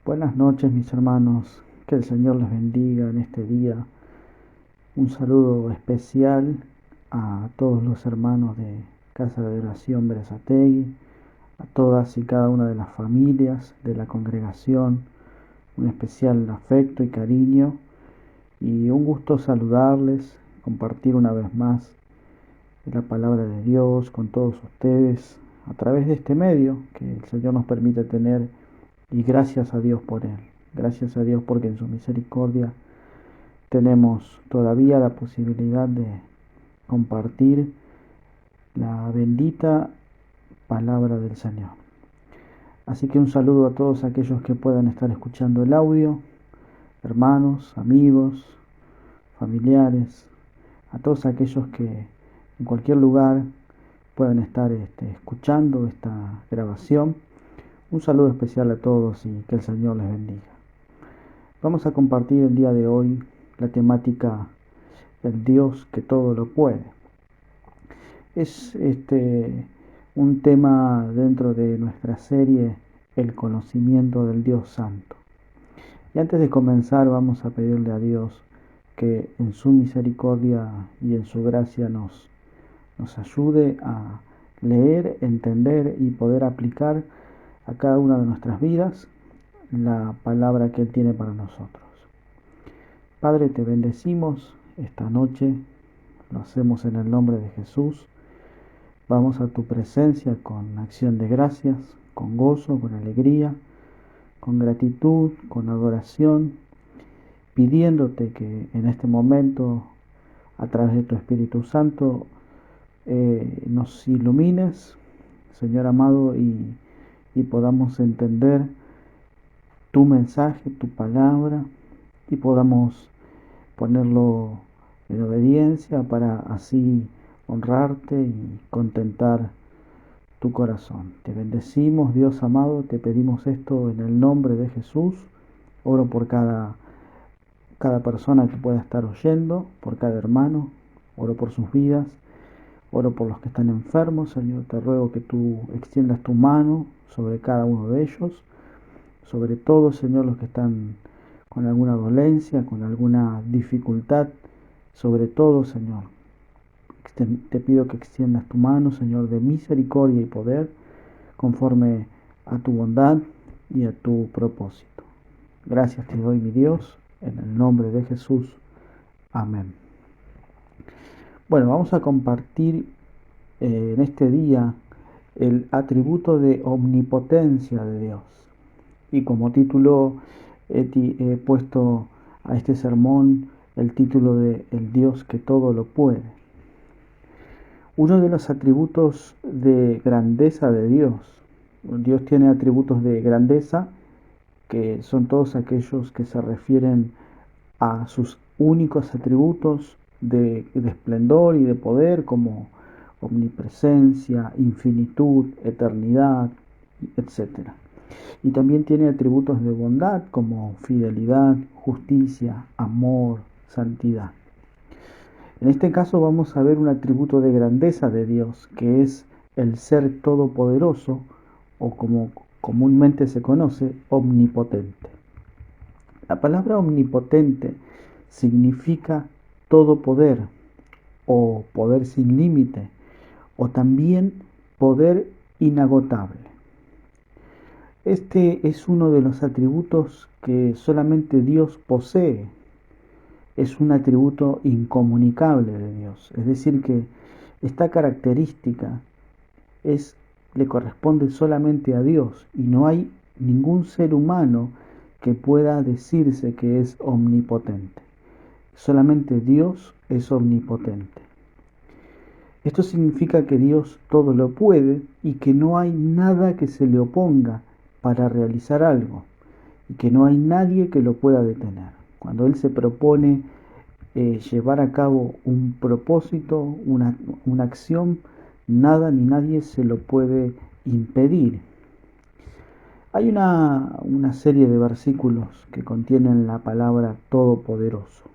Buenas noches, mis hermanos. Que el Señor les bendiga en este día. Un saludo especial a todos los hermanos de Casa de Oración Berazategui, a todas y cada una de las familias de la congregación. Un especial afecto y cariño y un gusto saludarles, compartir una vez más la palabra de Dios con todos ustedes a través de este medio que el Señor nos permite tener, y gracias a Dios por él. Gracias a Dios porque en su misericordia tenemos todavía la posibilidad de compartir la bendita palabra del Señor. Así que un saludo a todos aquellos que puedan estar escuchando el audio, hermanos, amigos, familiares, a todos aquellos que en cualquier lugar puedan estar escuchando esta grabación. Un saludo especial a todos y que el Señor les bendiga. Vamos a compartir el día de hoy la temática del Dios que todo lo puede. Es un tema dentro de nuestra serie El conocimiento del Dios Santo. Y antes de comenzar vamos a pedirle a Dios que en su misericordia y en su gracia nos ayude a leer, entender y poder aplicar a cada una de nuestras vidas la palabra que Él tiene para nosotros. Padre, te bendecimos esta noche, lo hacemos en el nombre de Jesús. Vamos a tu presencia con acción de gracias, con gozo, con alegría, con gratitud, con adoración, pidiéndote que en este momento, a través de tu Espíritu Santo, nos ilumines, Señor amado, y podamos entender tu mensaje, tu palabra, y podamos ponerlo en obediencia para así honrarte y contentar tu corazón. Te bendecimos, Dios amado, te pedimos esto en el nombre de Jesús. Oro por cada persona que pueda estar oyendo, por cada hermano, oro por sus vidas, oro por los que están enfermos. Señor, te ruego que tú extiendas tu mano sobre cada uno de ellos, sobre todo, Señor, los que están con alguna dolencia, con alguna dificultad, sobre todo, Señor, te pido que extiendas tu mano, Señor, de misericordia y poder, conforme a tu bondad y a tu propósito. Gracias te doy, mi Dios, en el nombre de Jesús. Amén. Bueno, vamos a compartir en este día el atributo de omnipotencia de Dios. Y como título he puesto a este sermón el título de El Dios que todo lo puede. Uno de los atributos de grandeza de Dios. Dios tiene atributos de grandeza que son todos aquellos que se refieren a sus únicos atributos de esplendor y de poder, como omnipresencia, infinitud, eternidad, etc. Y también tiene atributos de bondad como fidelidad, justicia, amor, santidad. En este caso vamos a ver un atributo de grandeza de Dios, que es el ser todopoderoso, o como comúnmente se conoce, omnipotente. La palabra omnipotente significa todo poder, o poder sin límite, o también poder inagotable. Este es uno de los atributos que solamente Dios posee. Es un atributo incomunicable de Dios. Es decir, que esta característica le corresponde solamente a Dios, y no hay ningún ser humano que pueda decirse que es omnipotente. Solamente Dios es omnipotente. Esto significa que Dios todo lo puede y que no hay nada que se le oponga para realizar algo, y que no hay nadie que lo pueda detener. Cuando Él se propone llevar a cabo un propósito, una acción, nada ni nadie se lo puede impedir. Hay una serie de versículos que contienen la palabra todopoderoso.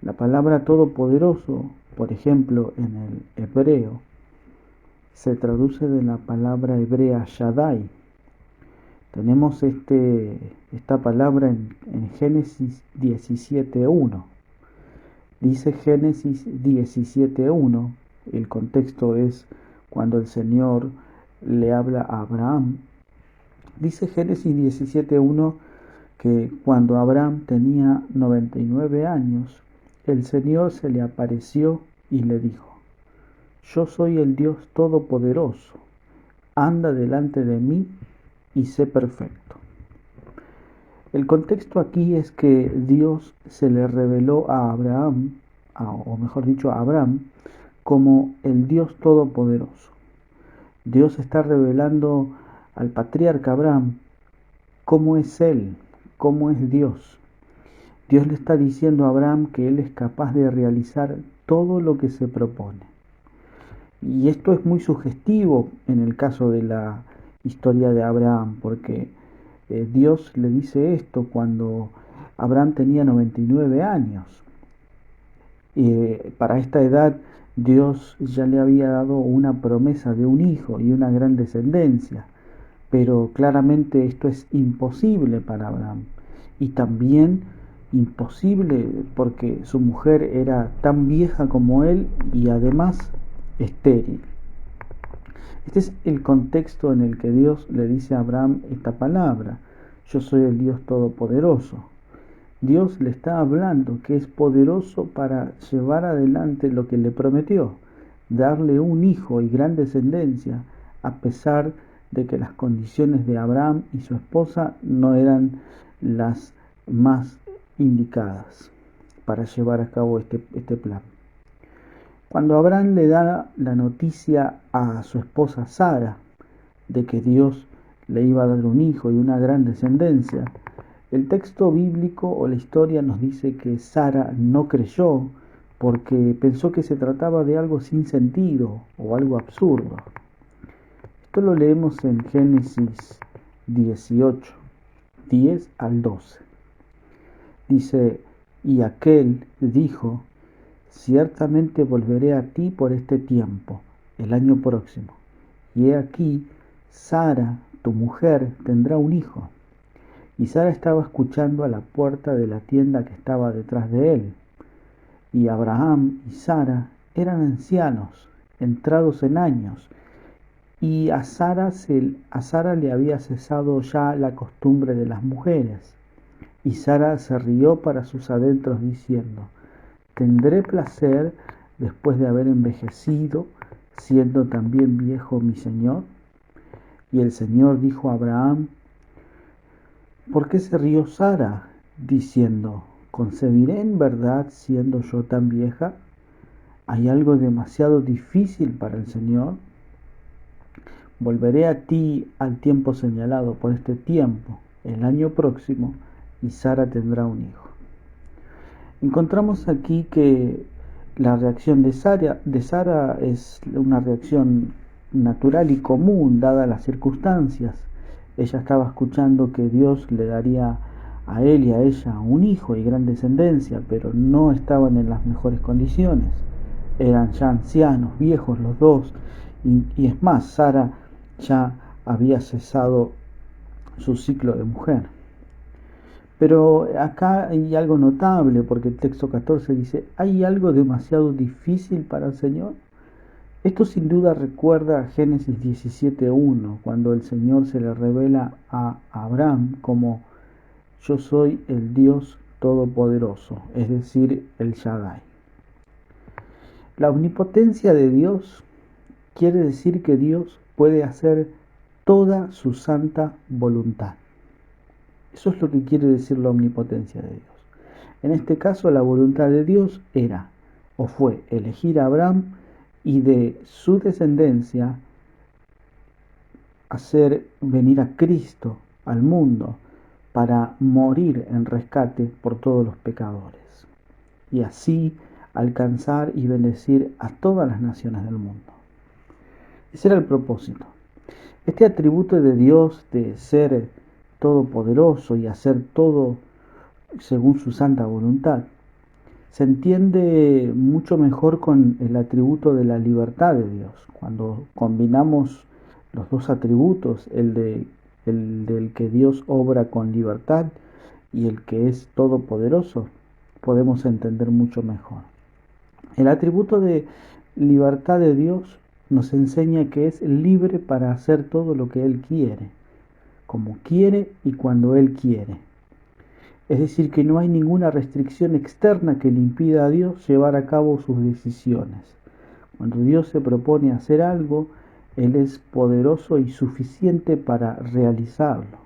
La palabra todopoderoso, por ejemplo, en el hebreo, se traduce de la palabra hebrea Shaddai, Tenemos esta palabra en Génesis 17:1. Dice Génesis 17:1, el contexto es cuando el Señor le habla a Abraham. Dice Génesis 17:1 que cuando Abraham tenía 99 años, el Señor se le apareció y le dijo: Yo soy el Dios Todopoderoso, anda delante de mí y sé perfecto. El contexto aquí es que Dios se le reveló a Abraham, o mejor dicho a Abraham, como el Dios Todopoderoso. Dios está revelando al patriarca Abraham cómo es Él, cómo es Dios. Dios le está diciendo a Abraham que Él es capaz de realizar todo lo que se propone. Y esto es muy sugestivo en el caso de la historia de Abraham, porque Dios le dice esto cuando Abraham tenía 99 años. Para esta edad Dios ya le había dado una promesa de un hijo y una gran descendencia, pero claramente esto es imposible para Abraham. Y también imposible porque su mujer era tan vieja como él y además estéril. Este es el contexto en el que Dios le dice a Abraham esta palabra: Yo soy el Dios Todopoderoso. Dios le está hablando que es poderoso para llevar adelante lo que le prometió, darle un hijo y gran descendencia, a pesar de que las condiciones de Abraham y su esposa no eran las más indicadas para llevar a cabo este plan. Cuando Abraham le da la noticia a su esposa Sara de que Dios le iba a dar un hijo y una gran descendencia, el texto bíblico o la historia nos dice que Sara no creyó porque pensó que se trataba de algo sin sentido o algo absurdo. Esto lo leemos en Génesis 18, 10 al 12. Dice: Y aquel dijo: Ciertamente volveré a ti por este tiempo, el año próximo, y he aquí, Sara, tu mujer, tendrá un hijo. Y Sara estaba escuchando a la puerta de la tienda que estaba detrás de él. Y Abraham y Sara eran ancianos, entrados en años, y a Sara le había cesado ya la costumbre de las mujeres. Y Sara se rió para sus adentros diciendo: ¿Tendré placer después de haber envejecido, siendo también viejo mi señor? Y el Señor dijo a Abraham: ¿Por qué se rió Sara, diciendo: ¿Concebiré en verdad siendo yo tan vieja? ¿Hay algo demasiado difícil para el Señor? Volveré a ti al tiempo señalado por este tiempo, el año próximo, y Sara tendrá un hijo. Encontramos aquí que la reacción de Sara es una reacción natural y común, dadas las circunstancias. Ella estaba escuchando que Dios le daría a él y a ella un hijo y gran descendencia, pero no estaban en las mejores condiciones. Eran ya ancianos, viejos los dos, y es más, Sara ya había cesado su ciclo de mujer. Pero acá hay algo notable, porque el texto 14 dice: ¿hay algo demasiado difícil para el Señor? Esto sin duda recuerda a Génesis 17:1, cuando el Señor se le revela a Abraham como: Yo soy el Dios Todopoderoso, es decir, el Shaddai. La omnipotencia de Dios quiere decir que Dios puede hacer toda su santa voluntad. Eso es lo que quiere decir la omnipotencia de Dios. En este caso, la voluntad de Dios era o fue elegir a Abraham y de su descendencia hacer venir a Cristo al mundo para morir en rescate por todos los pecadores y así alcanzar y bendecir a todas las naciones del mundo. Ese era el propósito. Este atributo de Dios de ser todopoderoso y hacer todo según su santa voluntad se entiende mucho mejor con el atributo de la libertad de Dios. Cuando combinamos los dos atributos, el de el del que Dios obra con libertad y el que es todopoderoso, podemos entender mucho mejor. El atributo de libertad de Dios nos enseña que es libre para hacer todo lo que Él quiere, como quiere y cuando Él quiere. Es decir, que no hay ninguna restricción externa que le impida a Dios llevar a cabo sus decisiones. Cuando Dios se propone hacer algo, Él es poderoso y suficiente para realizarlo.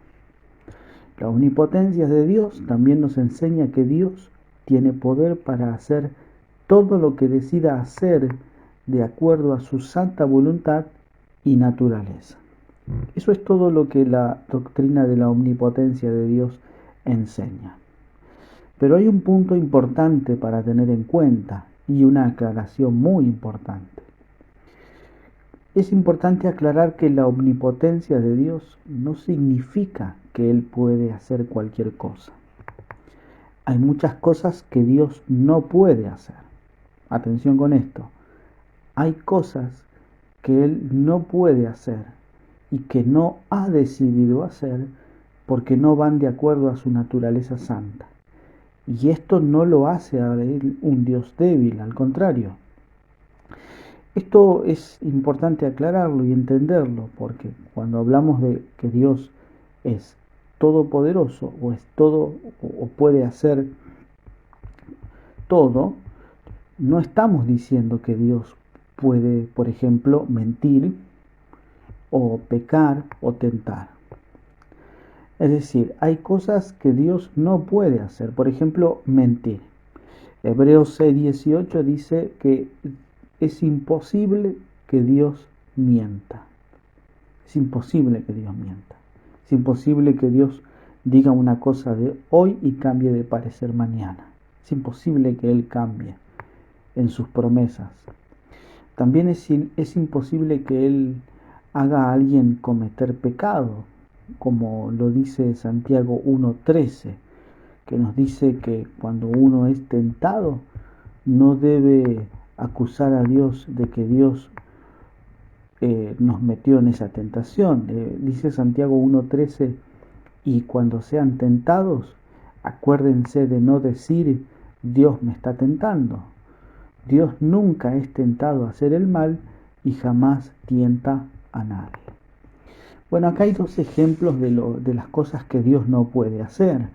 La omnipotencia de Dios también nos enseña que Dios tiene poder para hacer todo lo que decida hacer de acuerdo a su santa voluntad y naturaleza. Eso es todo lo que la doctrina de la omnipotencia de Dios enseña. Pero hay un punto importante para tener en cuenta y una aclaración muy importante. Es importante aclarar que la omnipotencia de Dios no significa que Él puede hacer cualquier cosa. Hay muchas cosas que Dios no puede hacer. Atención con esto. Hay cosas que Él no puede hacer y que no ha decidido hacer porque no van de acuerdo a su naturaleza santa. Y esto no lo hace a Él un Dios débil, al contrario. Esto es importante aclararlo y entenderlo, porque cuando hablamos de que Dios es todopoderoso o es todo o puede hacer todo, no estamos diciendo que Dios puede, por ejemplo, mentir o pecar o tentar. Es decir, hay cosas que Dios no puede hacer, por ejemplo, mentir. Hebreos 6:18 dice que es imposible que Dios mienta. Es imposible que Dios mienta. Es imposible que Dios diga una cosa de hoy y cambie de parecer mañana. Es imposible que Él cambie en sus promesas. También es imposible que Él haga a alguien cometer pecado, como lo dice Santiago 1:13, que nos dice que cuando uno es tentado, no debe acusar a Dios de que Dios nos metió en esa tentación. Dice Santiago 1:13, y cuando sean tentados, acuérdense de no decir, Dios me está tentando. Dios nunca es tentado a hacer el mal y jamás tienta a nadie. Bueno, acá hay dos ejemplos de las cosas que Dios no puede hacer.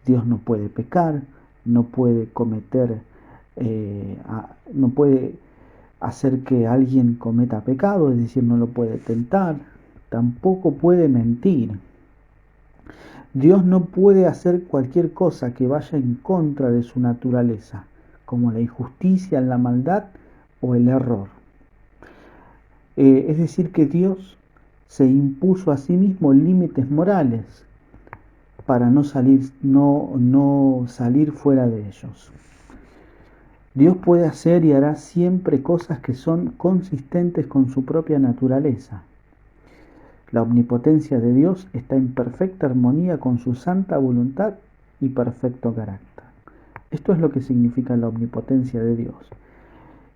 Dios no puede pecar, no puede cometer, no puede hacer que alguien cometa pecado, es decir, no lo puede tentar, tampoco puede mentir. Dios no puede hacer cualquier cosa que vaya en contra de su naturaleza, como la injusticia, la maldad o el error. Es decir, que Dios se impuso a sí mismo límites morales para no salir fuera de ellos. Dios puede hacer y hará siempre cosas que son consistentes con su propia naturaleza. La omnipotencia de Dios está en perfecta armonía con su santa voluntad y perfecto carácter. Esto es lo que significa la omnipotencia de Dios.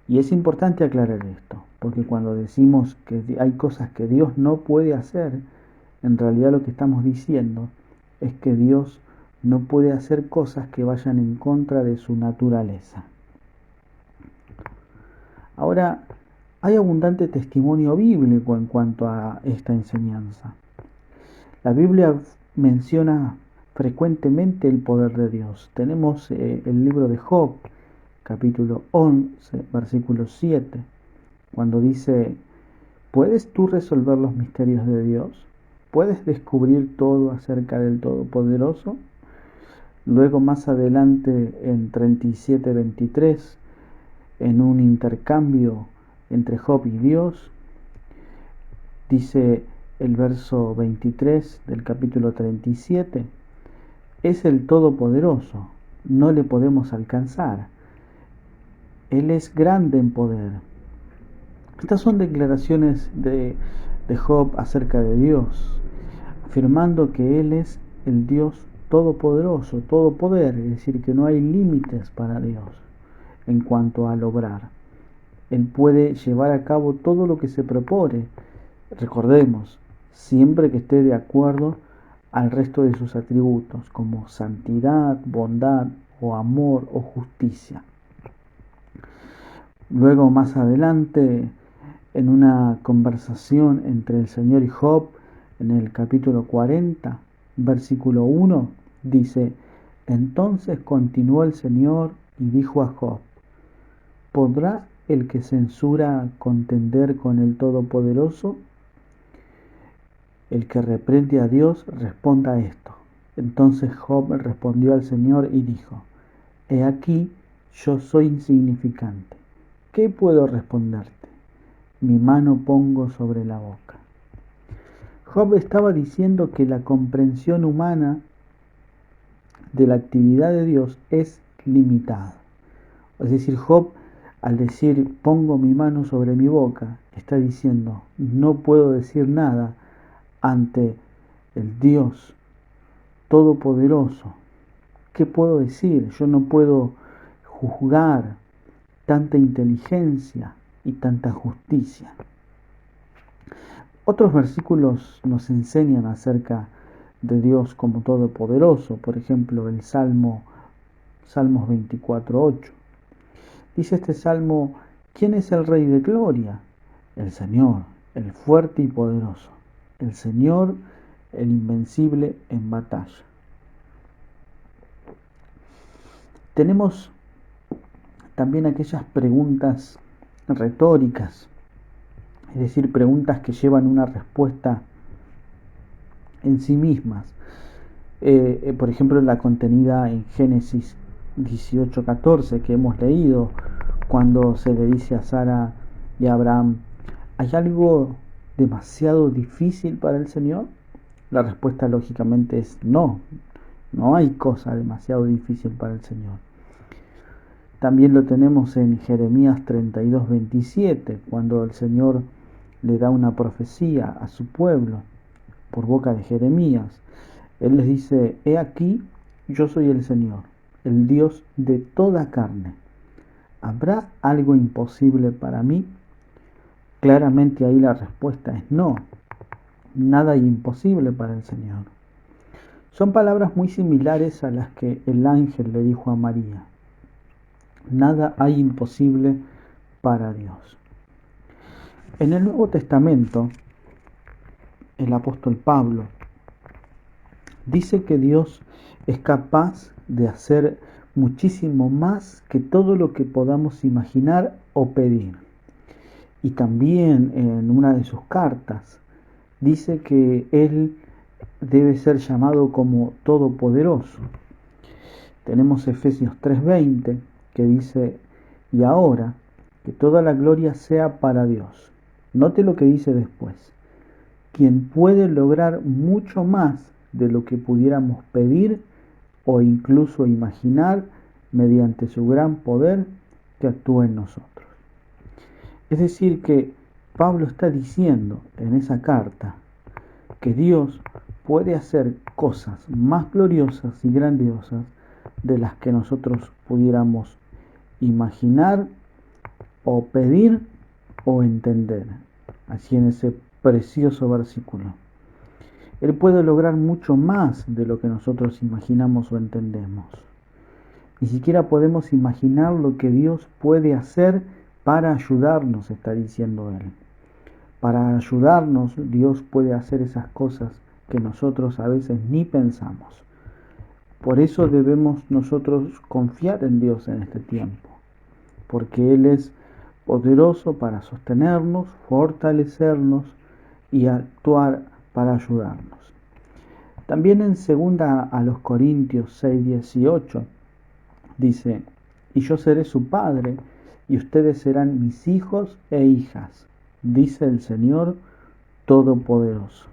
Y es importante aclarar esto, porque cuando decimos que hay cosas que Dios no puede hacer, en realidad lo que estamos diciendo es que Dios no puede hacer cosas que vayan en contra de su naturaleza. Ahora, hay abundante testimonio bíblico en cuanto a esta enseñanza. La Biblia menciona frecuentemente el poder de Dios. Tenemos el libro de Job, capítulo 11, versículo 7, cuando dice, ¿puedes tú resolver los misterios de Dios? ¿Puedes descubrir todo acerca del Todopoderoso? Luego más adelante en 37:23, en un intercambio entre Job y Dios, dice el verso 23 del capítulo 37, es el Todopoderoso, no le podemos alcanzar. Él es grande en poder. Estas son declaraciones de Job acerca de Dios, afirmando que Él es el Dios todopoderoso, todo poder, es decir, que no hay límites para Dios en cuanto al obrar. Él puede llevar a cabo todo lo que se propone. Recordemos, siempre que esté de acuerdo al resto de sus atributos, como santidad, bondad o amor o justicia. Luego, más adelante, en una conversación entre el Señor y Job, en el capítulo 40, versículo 1, dice: Entonces continuó el Señor y dijo a Job: ¿Podrá el que censura contender con el Todopoderoso? El que reprende a Dios responda esto. Entonces Job respondió al Señor y dijo: He aquí, yo soy insignificante. ¿Qué puedo responderte? Mi mano pongo sobre la boca. Job estaba diciendo que la comprensión humana de la actividad de Dios es limitada. Es decir, Job, al decir pongo mi mano sobre mi boca, está diciendo no puedo decir nada ante el Dios Todopoderoso. ¿Qué puedo decir? Yo no puedo juzgar tanta inteligencia y tanta justicia. Otros versículos nos enseñan acerca de Dios como todopoderoso. Por ejemplo, el Salmos 24:8. Dice este salmo: ¿Quién es el Rey de Gloria? El Señor, el fuerte y poderoso, el Señor, el invencible en batalla. Tenemos también aquellas preguntas retóricas, es decir, preguntas que llevan una respuesta en sí mismas. Por ejemplo, la contenida en Génesis 18:14 que hemos leído, cuando se le dice a Sara y a Abraham: ¿hay algo demasiado difícil para el Señor? La respuesta lógicamente es no, no hay cosa demasiado difícil para el Señor. También lo tenemos en Jeremías 32:27, cuando el Señor le da una profecía a su pueblo por boca de Jeremías. Él les dice: He aquí, yo soy el Señor, el Dios de toda carne. ¿Habrá algo imposible para mí? Claramente ahí la respuesta es no. Nada hay imposible para el Señor. Son palabras muy similares a las que el ángel le dijo a María. Nada hay imposible para Dios. En el Nuevo Testamento, el apóstol Pablo dice que Dios es capaz de hacer muchísimo más que todo lo que podamos imaginar o pedir. Y también en una de sus cartas dice que Él debe ser llamado como todopoderoso. Tenemos Efesios 3:20 que dice: y ahora que toda la gloria sea para Dios. Note lo que dice después: quien puede lograr mucho más de lo que pudiéramos pedir o incluso imaginar mediante su gran poder que actúa en nosotros. Es decir, que Pablo está diciendo en esa carta que Dios puede hacer cosas más gloriosas y grandiosas de las que nosotros pudiéramos imaginar o pedir o entender. Así en ese precioso versículo. Él puede lograr mucho más de lo que nosotros imaginamos o entendemos. Ni siquiera podemos imaginar lo que Dios puede hacer para ayudarnos, está diciendo Él. Para ayudarnos, Dios puede hacer esas cosas que nosotros a veces ni pensamos. Por eso debemos nosotros confiar en Dios en este tiempo, porque Él es poderoso para sostenernos, fortalecernos y actuar para ayudarnos. También en 2 a los Corintios 6:18 dice: y yo seré su padre y ustedes serán mis hijos e hijas, dice el Señor Todopoderoso.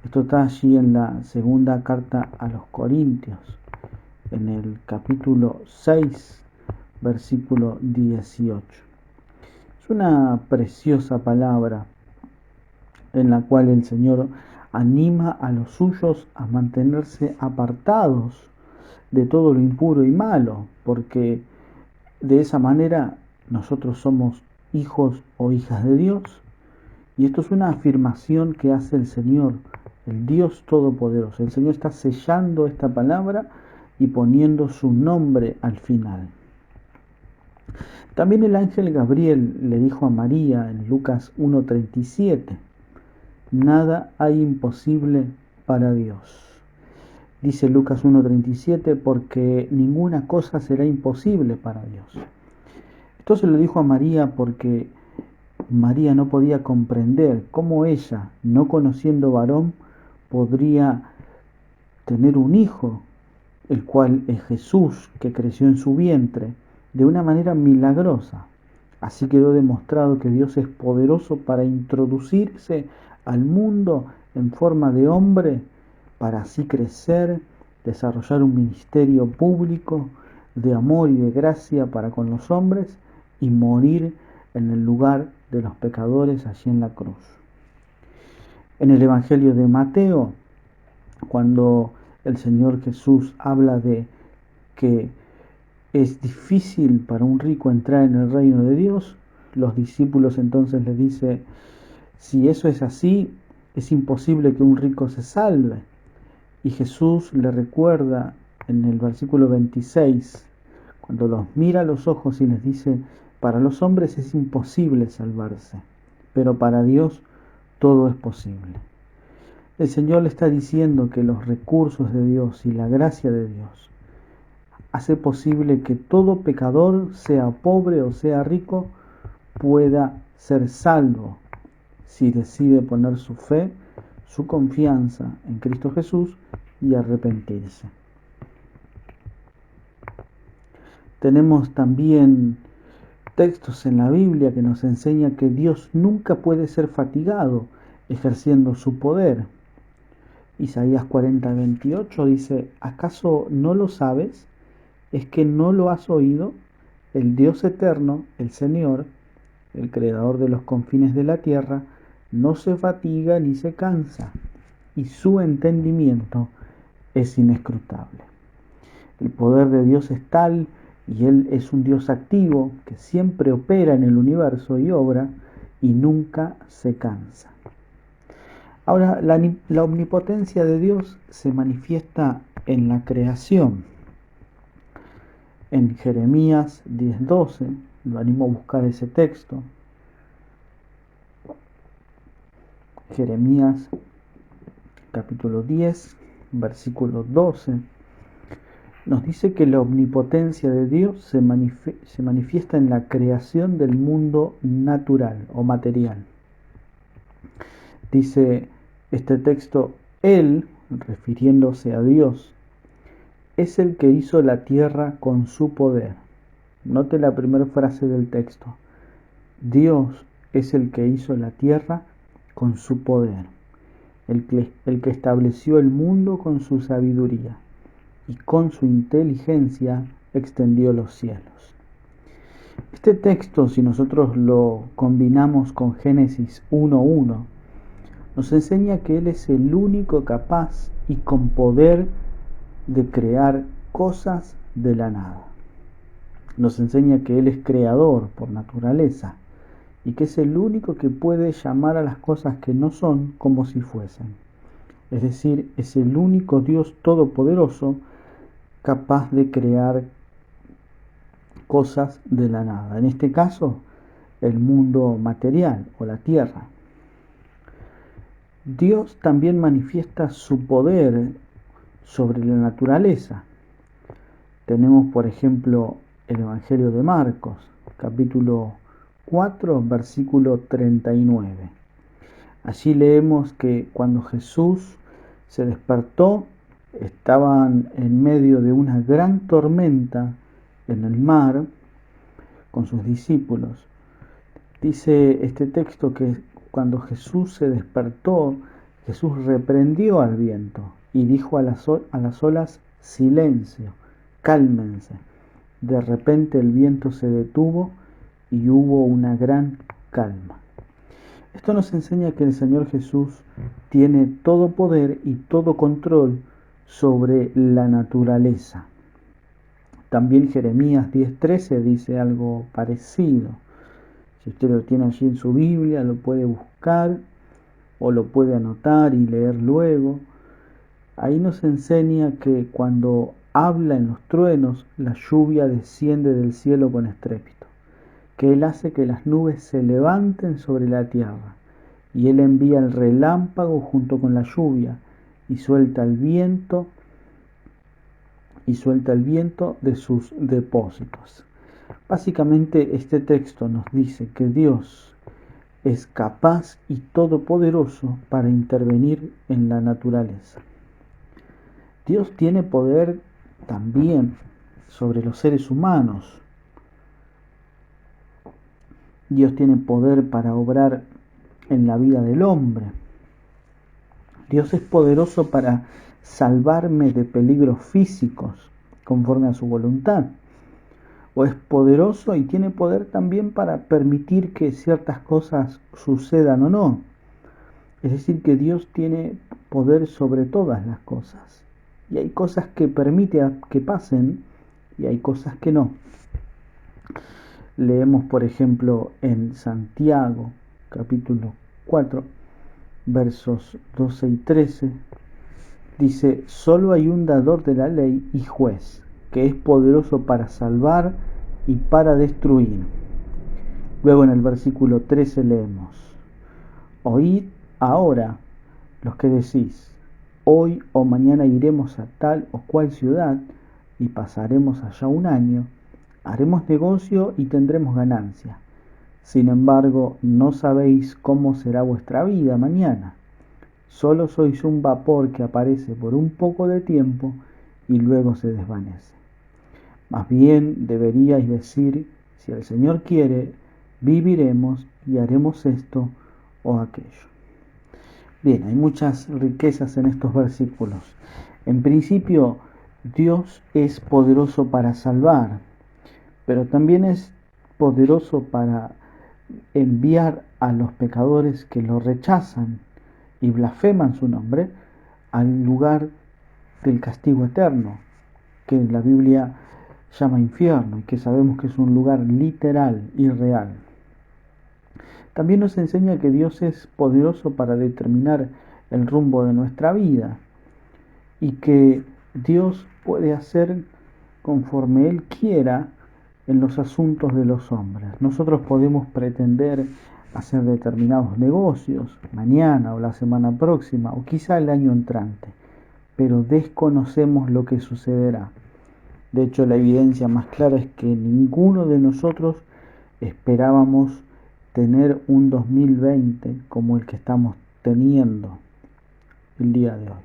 Esto está allí en la segunda carta a los Corintios, en el capítulo 6, versículo 18. Es una preciosa palabra en la cual el Señor anima a los suyos a mantenerse apartados de todo lo impuro y malo, porque de esa manera nosotros somos hijos o hijas de Dios Y esto es una afirmación que hace el Señor, el Dios Todopoderoso. El Señor está sellando esta palabra y poniendo su nombre al final. También el ángel Gabriel le dijo a María en Lucas 1:37, nada hay imposible para Dios. Dice Lucas 1:37, porque ninguna cosa será imposible para Dios. Esto se lo dijo a María porque María no podía comprender cómo ella, no conociendo varón, podría tener un hijo, el cual es Jesús, que creció en su vientre, de una manera milagrosa. Así quedó demostrado que Dios es poderoso para introducirse al mundo en forma de hombre, para así crecer, desarrollar un ministerio público de amor y de gracia para con los hombres y morir en el lugar de los pecadores allí en la cruz. En el Evangelio de Mateo, cuando el Señor Jesús habla de que es difícil para un rico entrar en el reino de Dios, los discípulos entonces le dicen, si eso es así, es imposible que un rico se salve. Y Jesús le recuerda en el versículo 26, cuando los mira a los ojos y les dice, para los hombres es imposible salvarse, pero para Dios todo es posible. El Señor le está diciendo que los recursos de Dios y la gracia de Dios hace posible que todo pecador, sea pobre o sea rico, pueda ser salvo si decide poner su fe, su confianza en Cristo Jesús y arrepentirse. Tenemos también textos en la Biblia que nos enseñan que Dios nunca puede ser fatigado ejerciendo su poder. Isaías 40:28 dice, ¿acaso no lo sabes? ¿Es que no lo has oído? El Dios eterno, el Señor, el creador de los confines de la tierra, no se fatiga ni se cansa, y su entendimiento es inescrutable. El poder de Dios es tal, y Él es un Dios activo que siempre opera en el universo y obra, y nunca se cansa. Ahora, la omnipotencia de Dios se manifiesta en la creación. En Jeremías 10:12, lo animo a buscar ese texto. Jeremías capítulo 10, versículo 12, nos dice que la omnipotencia de Dios se manifiesta en la creación del mundo natural o material. Dice este texto, Él, refiriéndose a Dios, es el que hizo la tierra con su poder. Note la primera frase del texto. Dios es el que hizo la tierra con su poder, el que estableció el mundo con su sabiduría y con su inteligencia extendió los cielos. Este texto, si nosotros lo combinamos con Génesis 1:1, nos enseña que Él es el único capaz y con poder de crear cosas de la nada. Nos enseña que Él es creador por naturaleza y que es el único que puede llamar a las cosas que no son como si fuesen. Es decir, es el único Dios todopoderoso capaz de crear cosas de la nada. En este caso, el mundo material o la tierra. Dios también manifiesta su poder sobre la naturaleza. Tenemos, por ejemplo, el Evangelio de Marcos, capítulo 4, versículo 39. Allí leemos que cuando Jesús se despertó, estaban en medio de una gran tormenta en el mar con sus discípulos. Dice este texto que cuando Jesús se despertó, Jesús reprendió al viento y dijo a las olas, silencio, cálmense. De repente el viento se detuvo y hubo una gran calma. Esto nos enseña que el Señor Jesús tiene todo poder y todo control sobre la naturaleza. También Jeremías 10:13 dice algo parecido. Si usted lo tiene allí en su Biblia, lo puede buscar o lo puede anotar y leer luego. Ahí nos enseña que cuando habla en los truenos, la lluvia desciende del cielo con estrépito, que Él hace que las nubes se levanten sobre la tierra, y Él envía el relámpago junto con la lluvia, y suelta el viento de sus depósitos. Básicamente este texto nos dice que Dios es capaz y todopoderoso para intervenir en la naturaleza. Dios tiene poder también sobre los seres humanos. Dios tiene poder para obrar en la vida del hombre. Dios es poderoso para salvarme de peligros físicos conforme a su voluntad. O es poderoso y tiene poder también para permitir que ciertas cosas sucedan o no. Es decir, que Dios tiene poder sobre todas las cosas. Y hay cosas que permite que pasen y hay cosas que no. Leemos, por ejemplo, en Santiago, capítulo 4, versos 12 y 13, dice: solo hay un dador de la ley y juez, que es poderoso para salvar y para destruir. Luego en el versículo 13 leemos: oíd ahora los que decís, hoy o mañana iremos a tal o cual ciudad y pasaremos allá un año, haremos negocio y tendremos ganancia. Sin embargo, no sabéis cómo será vuestra vida mañana. Solo sois un vapor que aparece por un poco de tiempo y luego se desvanece. Más bien deberíais decir: si el Señor quiere, viviremos y haremos esto o aquello. Bien, hay muchas riquezas en estos versículos. En principio, Dios es poderoso para salvar, pero también es poderoso para enviar a los pecadores que lo rechazan y blasfeman su nombre al lugar del castigo eterno, que la Biblia llama infierno y que sabemos que es un lugar literal y real. También nos enseña que Dios es poderoso para determinar el rumbo de nuestra vida y que Dios puede hacer conforme Él quiera en los asuntos de los hombres. Nosotros podemos pretender hacer determinados negocios mañana o la semana próxima o quizá el año entrante, pero desconocemos lo que sucederá. De hecho, la evidencia más clara es que ninguno de nosotros esperábamos tener un 2020 como el que estamos teniendo el día de hoy.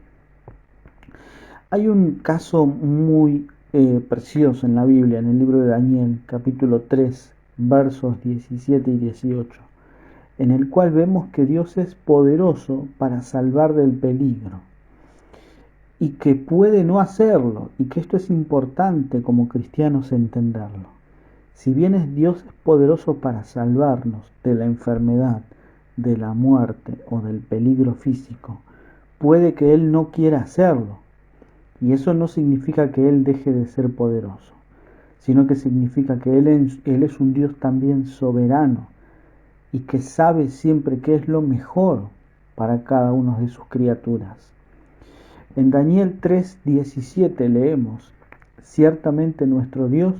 Hay un caso muy precioso en la Biblia, en el libro de Daniel, capítulo 3, versos 17 y 18, en el cual vemos que Dios es poderoso para salvar del peligro y que puede no hacerlo, y que esto es importante como cristianos entenderlo. Si bien Dios es poderoso para salvarnos de la enfermedad, de la muerte o del peligro físico, puede que Él no quiera hacerlo. Y eso no significa que Él deje de ser poderoso, sino que significa que Él es un Dios también soberano y que sabe siempre qué es lo mejor para cada una de sus criaturas. En Daniel 3:17 leemos: ciertamente nuestro Dios,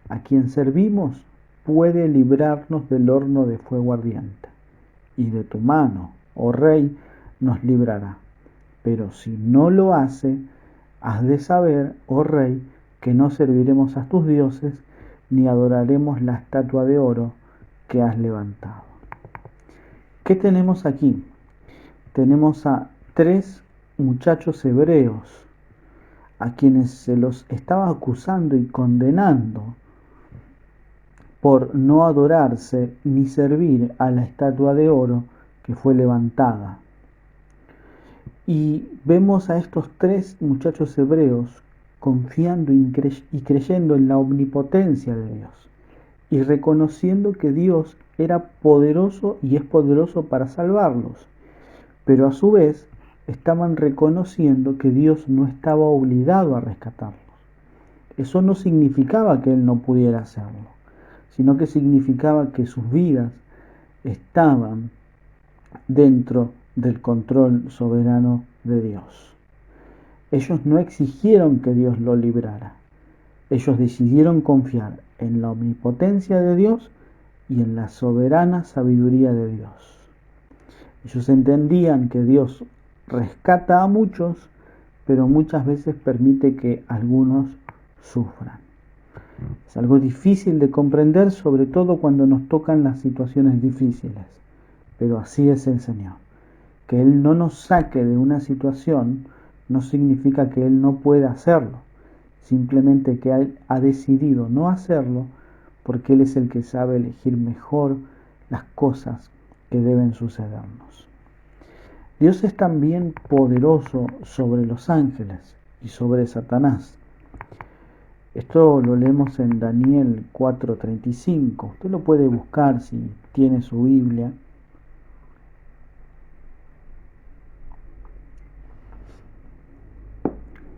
a quien servimos, puede librarnos del horno de fuego ardiente, y de tu mano, oh Rey, nos librará. Pero si no lo hace, has de saber, oh Rey, que no serviremos a tus dioses, ni adoraremos la estatua de oro que has levantado. ¿Qué tenemos aquí? Tenemos a 3 muchachos hebreos a quienes se los estaba acusando y condenando por no adorarse ni servir a la estatua de oro que fue levantada. Y vemos a estos 3 muchachos hebreos confiando y creyendo en la omnipotencia de Dios y reconociendo que Dios era poderoso y es poderoso para salvarlos, pero a su vez estaban reconociendo que Dios no estaba obligado a rescatarlos. Eso no significaba que Él no pudiera hacerlo, sino que significaba que sus vidas estaban dentro del control soberano de Dios. Ellos no exigieron que Dios lo librara. Ellos decidieron confiar en la omnipotencia de Dios y en la soberana sabiduría de Dios. Ellos entendían que Dios rescata a muchos, pero muchas veces permite que algunos sufran. Es algo difícil de comprender, sobre todo cuando nos tocan las situaciones difíciles, pero así es el Señor. Que Él no nos saque de una situación no significa que Él no pueda hacerlo, simplemente que Él ha decidido no hacerlo porque Él es el que sabe elegir mejor las cosas que deben sucedernos. Dios es también poderoso sobre los ángeles y sobre Satanás. Esto lo leemos en Daniel 4:35. Usted lo puede buscar si tiene su Biblia.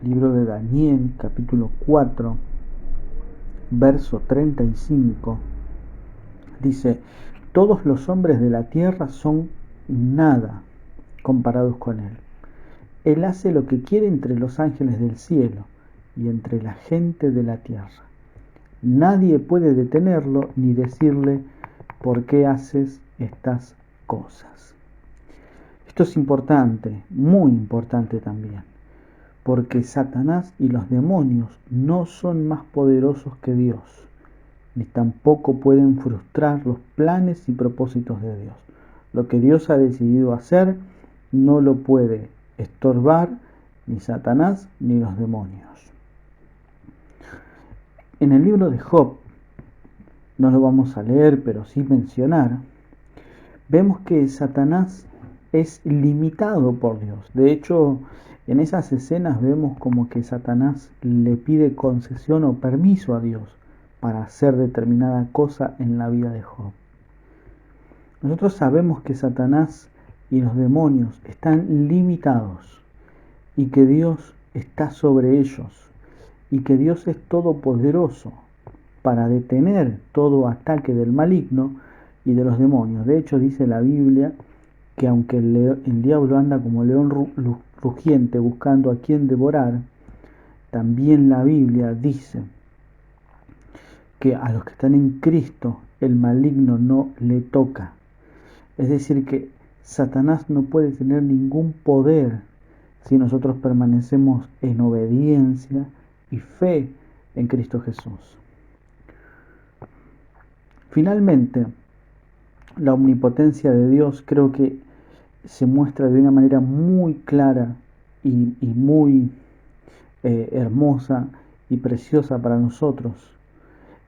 Libro de Daniel, capítulo 4, verso 35. Dice: todos los hombres de la tierra son nada comparados con Él. Él hace lo que quiere entre los ángeles del cielo y entre la gente de la tierra. Nadie puede detenerlo ni decirle: ¿por qué haces estas cosas? Esto es importante, muy importante también, porque Satanás y los demonios no son más poderosos que Dios, ni tampoco pueden frustrar los planes y propósitos de Dios. Lo que Dios ha decidido hacer no lo puede estorbar ni Satanás ni los demonios. En el libro de Job, no lo vamos a leer, pero sí mencionar, vemos que Satanás es limitado por Dios. De hecho, en esas escenas vemos como que Satanás le pide concesión o permiso a Dios para hacer determinada cosa en la vida de Job. Nosotros sabemos que Satanás y los demonios están limitados y que Dios está sobre ellos y que Dios es todopoderoso para detener todo ataque del maligno y de los demonios. De hecho, dice la Biblia que aunque el diablo anda como león rugiente buscando a quien devorar, también la Biblia dice que a los que están en Cristo el maligno no le toca. Es decir, que Satanás no puede tener ningún poder si nosotros permanecemos en obediencia y fe en Cristo Jesús. Finalmente, la omnipotencia de Dios creo que se muestra de una manera muy clara y muy hermosa y preciosa para nosotros.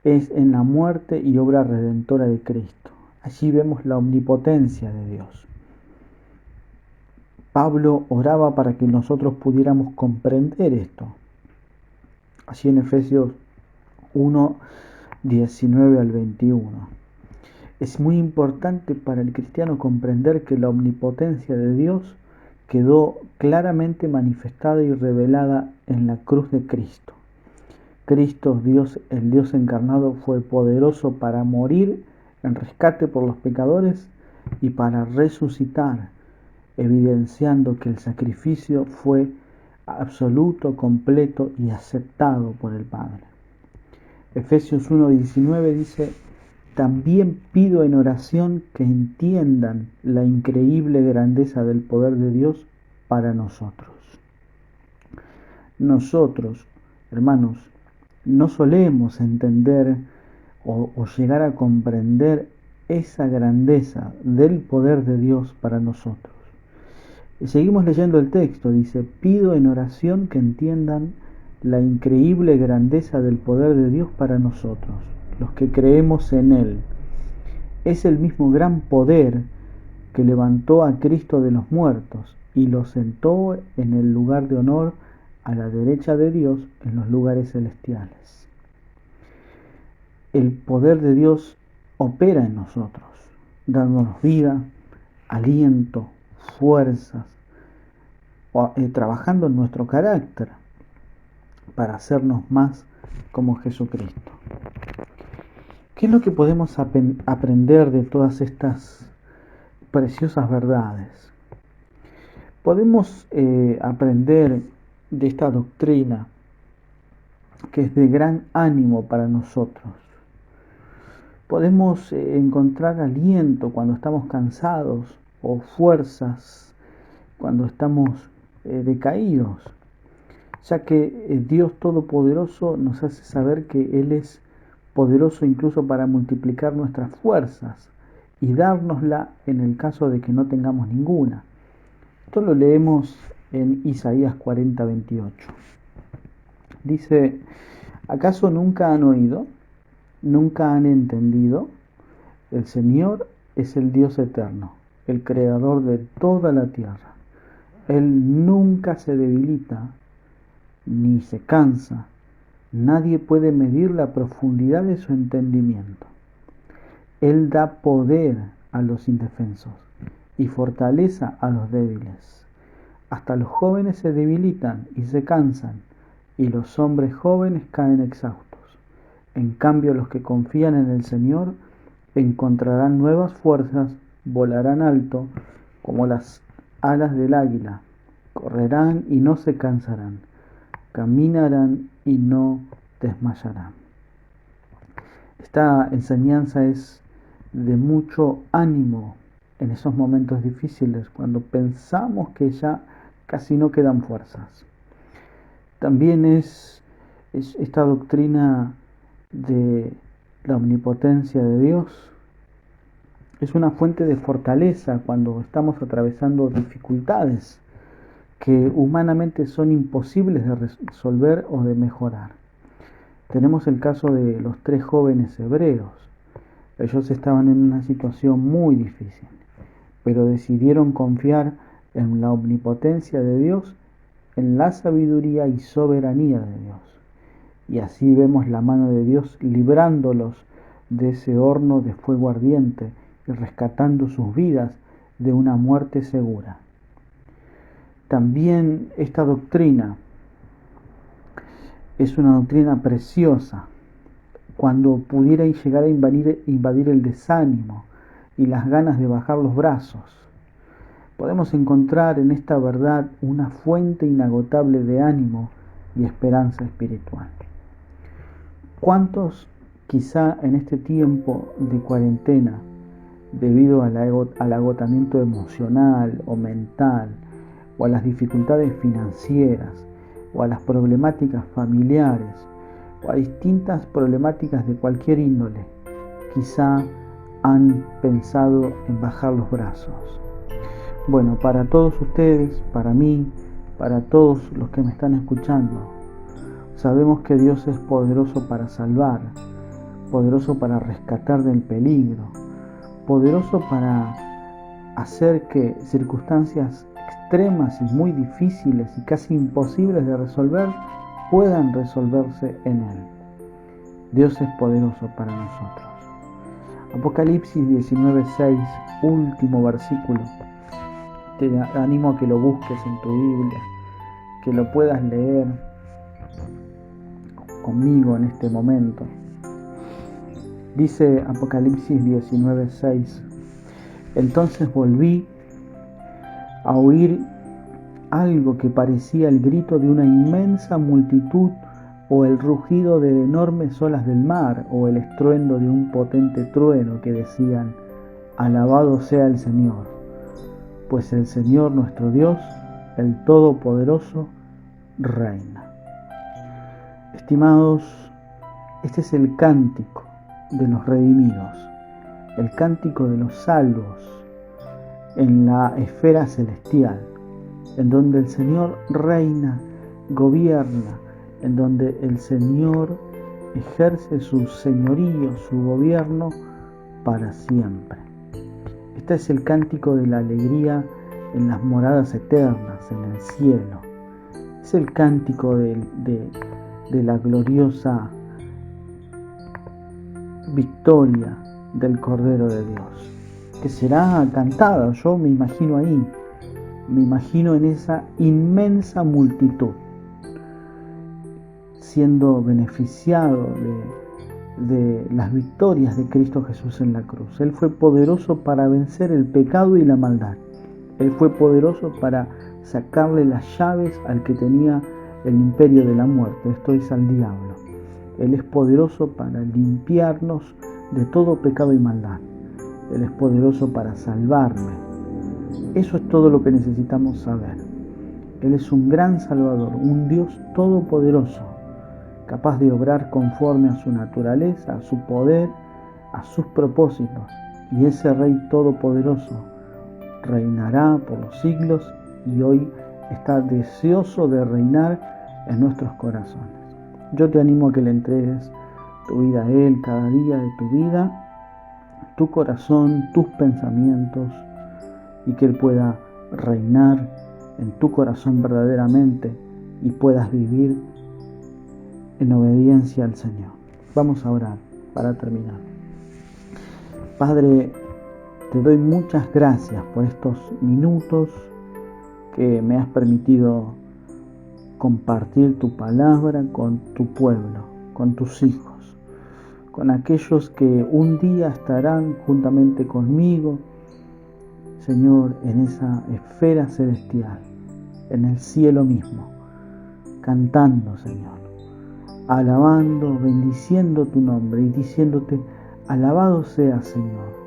Es en la muerte y obra redentora de Cristo. Allí vemos la omnipotencia de Dios. Pablo oraba para que nosotros pudiéramos comprender esto. Allí en Efesios 1, 19 al 21. Es muy importante para el cristiano comprender que la omnipotencia de Dios quedó claramente manifestada y revelada en la cruz de Cristo. Cristo, Dios, el Dios encarnado, fue poderoso para morir en rescate por los pecadores y para resucitar, evidenciando que el sacrificio fue absoluto, completo y aceptado por el Padre. Efesios 1:19 dice: también pido en oración que entiendan la increíble grandeza del poder de Dios para nosotros. Nosotros, hermanos, no solemos entender o llegar a comprender esa grandeza del poder de Dios para nosotros. Seguimos leyendo el texto, dice: pido en oración que entiendan la increíble grandeza del poder de Dios para nosotros, los que creemos en Él. Es el mismo gran poder que levantó a Cristo de los muertos y lo sentó en el lugar de honor a la derecha de Dios en los lugares celestiales. El poder de Dios opera en nosotros, dándonos vida, aliento, fuerzas, trabajando en nuestro carácter para hacernos más como Jesucristo. ¿Qué es lo que podemos aprender de todas estas preciosas verdades. Podemos aprender de esta doctrina que es de gran ánimo para nosotros. Podemos encontrar aliento cuando estamos cansados o fuerzas cuando estamos decaídos, ya que Dios Todopoderoso nos hace saber que Él es poderoso incluso para multiplicar nuestras fuerzas y dárnosla en el caso de que no tengamos ninguna. Esto lo leemos en Isaías 40:28. Dice: ¿acaso nunca han oído? ¿Nunca han entendido? El Señor es el Dios eterno, el creador de toda la tierra. Él nunca se debilita ni se cansa. Nadie puede medir la profundidad de su entendimiento. Él da poder a los indefensos y fortaleza a los débiles. Hasta los jóvenes se debilitan y se cansan, y los hombres jóvenes caen exhaustos. En cambio, los que confían en el Señor encontrarán nuevas fuerzas, volarán alto como las alas del águila, correrán y no se cansarán, caminarán y no desmayarán. Esta enseñanza es de mucho ánimo en esos momentos difíciles, cuando pensamos que ya casi no quedan fuerzas. También es esta doctrina de la omnipotencia de Dios. Es una fuente de fortaleza cuando estamos atravesando dificultades que humanamente son imposibles de resolver o de mejorar. Tenemos el caso de los 3 jóvenes hebreos. Ellos estaban en una situación muy difícil, pero decidieron confiar en la omnipotencia de Dios, en la sabiduría y soberanía de Dios. Y así vemos la mano de Dios librándolos de ese horno de fuego ardiente y rescatando sus vidas de una muerte segura. También esta doctrina es una doctrina preciosa cuando pudiera llegar a invadir el desánimo y las ganas de bajar los brazos. Podemos encontrar en esta verdad una fuente inagotable de ánimo y esperanza espiritual. ¿Cuántos quizá en este tiempo de cuarentena, debido al agotamiento emocional o mental, o a las dificultades financieras, o a las problemáticas familiares, o a distintas problemáticas de cualquier índole, quizá han pensado en bajar los brazos? Bueno, para todos ustedes, para mí, para todos los que me están escuchando, sabemos que Dios es poderoso para salvar, poderoso para rescatar del peligro, poderoso para hacer que circunstancias extremas y muy difíciles y casi imposibles de resolver puedan resolverse en Él. Dios es poderoso para nosotros. Apocalipsis 19:6, último versículo. Te animo a que lo busques en tu Biblia, que lo puedas leer conmigo en este momento. Dice Apocalipsis 19:6: entonces volví a oír algo que parecía el grito de una inmensa multitud, o el rugido de enormes olas del mar, o el estruendo de un potente trueno, que decían: alabado sea el Señor, pues el Señor nuestro Dios, el Todopoderoso, reina. Estimados, este es el cántico de los redimidos, el cántico de los salvos en la esfera celestial, en donde el Señor reina, gobierna, en donde el Señor ejerce su señorío, su gobierno para siempre. Este es el cántico de la alegría en las moradas eternas, en el cielo. Es el cántico de la gloriosa victoria del Cordero de Dios, que será cantada. Yo me imagino ahí, me imagino en esa inmensa multitud, siendo beneficiado de las victorias de Cristo Jesús en la cruz. Él fue poderoso para vencer el pecado y la maldad. Él fue poderoso para sacarle las llaves al que tenía el imperio de la muerte, esto es al diablo. Él es poderoso para limpiarnos de todo pecado y maldad. Él es poderoso para salvarme. Eso es todo lo que necesitamos saber. Él es un gran Salvador, un Dios todopoderoso, capaz de obrar conforme a su naturaleza, a su poder, a sus propósitos. Y ese Rey todopoderoso reinará por los siglos y hoy está deseoso de reinar en nuestros corazones. Yo te animo a que le entregues tu vida a Él cada día de tu vida, tu corazón, tus pensamientos, y que Él pueda reinar en tu corazón verdaderamente y puedas vivir en obediencia al Señor. Vamos a orar para terminar. Padre, te doy muchas gracias por estos minutos que me has permitido compartir tu palabra con tu pueblo, con tus hijos, con aquellos que un día estarán juntamente conmigo, Señor, en esa esfera celestial, en el cielo mismo, cantando, Señor, alabando, bendiciendo tu nombre y diciéndote, alabado sea, Señor,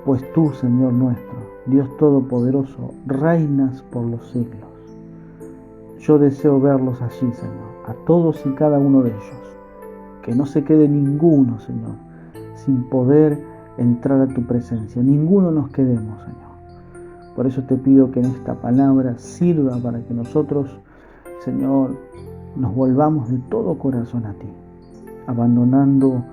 pues tú, Señor nuestro, Dios Todopoderoso, reinas por los siglos. Yo deseo verlos allí, Señor, a todos y cada uno de ellos, que no se quede ninguno, Señor, sin poder entrar a tu presencia. Ninguno nos quedemos, Señor. Por eso te pido que en esta palabra sirva para que nosotros, Señor, nos volvamos de todo corazón a ti, abandonando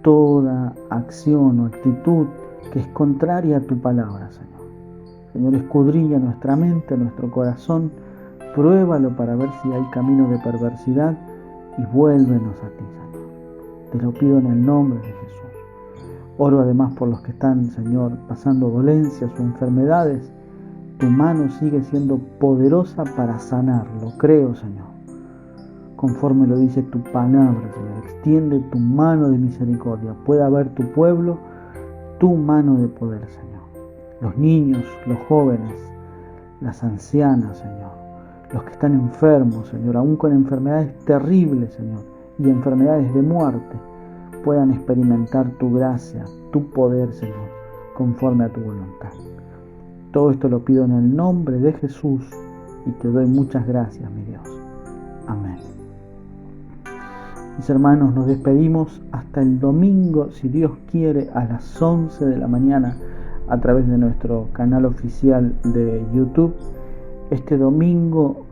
toda acción o actitud que es contraria a tu palabra, Señor. Señor, escudriña nuestra mente, nuestro corazón, pruébalo para ver si hay camino de perversidad y vuélvenos a ti, Señor. Te lo pido en el nombre de Jesús. Oro además por los que están, Señor, pasando dolencias o enfermedades. Tu mano sigue siendo poderosa para sanar, lo creo, Señor. Conforme lo dice tu palabra, Señor, extiende tu mano de misericordia. Pueda ver tu pueblo, tu mano de poder, Señor. Los niños, los jóvenes, las ancianas, Señor. Los que están enfermos, Señor, aún con enfermedades terribles, Señor, y enfermedades de muerte, puedan experimentar tu gracia, tu poder, Señor, conforme a tu voluntad. Todo esto lo pido en el nombre de Jesús y te doy muchas gracias, mi Dios. Amén. Mis hermanos, nos despedimos hasta el domingo, si Dios quiere, a las 11 de la mañana a través de nuestro canal oficial de YouTube. Este domingo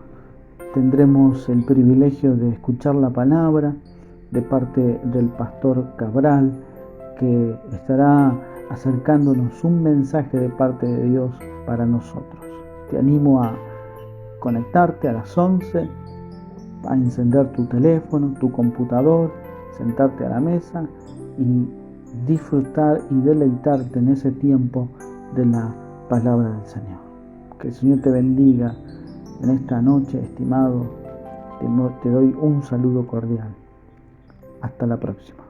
tendremos el privilegio de escuchar la palabra de parte del pastor Cabral, que estará acercándonos un mensaje de parte de Dios para nosotros. Te animo a conectarte a las 11, a encender tu teléfono, tu computador, sentarte a la mesa y disfrutar y deleitarte en ese tiempo de la palabra del Señor. Que el Señor te bendiga en esta noche, estimado. Te doy un saludo cordial. Hasta la próxima.